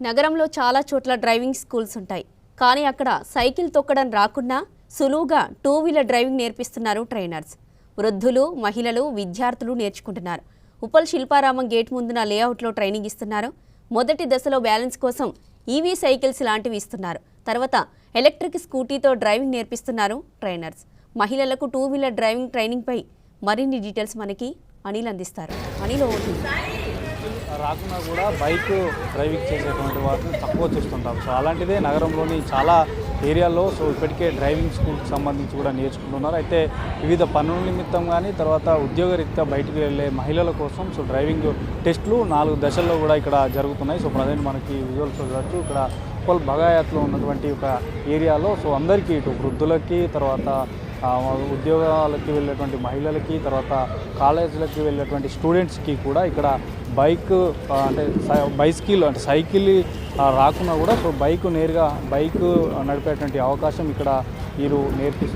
నగరంలో చాలా చోట్ల డ్రైవింగ్ స్కూల్స్ ఉంటాయి. కానీ అక్కడ సైకిల్ తొక్కడం రాకున్నా సులువుగా టూ వీలర్ డ్రైవింగ్ నేర్పిస్తున్నారు ట్రైనర్స్. వృద్ధులు, మహిళలు, విద్యార్థులు నేర్చుకుంటున్నారు. ఉప్పల్ శిల్పారామం గేట్ ముందున లేఅవుట్లో ట్రైనింగ్ ఇస్తున్నారు. మొదటి దశలో బ్యాలెన్స్ కోసం ఈవీ సైకిల్స్ లాంటివి ఇస్తున్నారు. తర్వాత ఎలక్ట్రిక్ స్కూటీతో డ్రైవింగ్ నేర్పిస్తున్నారు ట్రైనర్స్. మహిళలకు టూ వీలర్ డ్రైవింగ్ ట్రైనింగ్పై మరిన్ని డీటెయిల్స్ మనకి అనిల్ అందిస్తారు. అనిల్ ఓటు రాకున్నా కూడా బైక్ డ్రైవింగ్ చేసేటువంటి వాటిని తక్కువ చూస్తుంటాం. సో అలాంటిదే నగరంలోని చాలా ఏరియాల్లో ఇప్పటికే డ్రైవింగ్ స్కూల్కి సంబంధించి కూడా నేర్చుకుంటున్నారు. అయితే వివిధ పనుల నిమిత్తం కానీ తర్వాత ఉద్యోగరీత్యా బయటికి వెళ్ళే మహిళల కోసం డ్రైవింగ్ టెస్టులు 4 దశల్లో కూడా ఇక్కడ జరుగుతున్నాయి. ప్రజెంట్ మనకి విజువల్స్ చూడవచ్చు. ఇక్కడ ఉప్పల్ బగాయత్లో ఉన్నటువంటి ఒక ఏరియాలో అందరికీ ఇటు వృద్ధులకి, తర్వాత ఉద్యోగాలకి వెళ్ళేటువంటి మహిళలకి, తర్వాత కాలేజీలకి వెళ్ళేటువంటి స్టూడెంట్స్కి కూడా ఇక్కడ బైక్ అంటే బైసికల్ అంటే సైకిల్ రాకున్నా కూడా బైక్ నేరుగా బైక్ నడిపేటువంటి అవకాశం ఇక్కడ వీరు నేర్పిస్తున్నారు.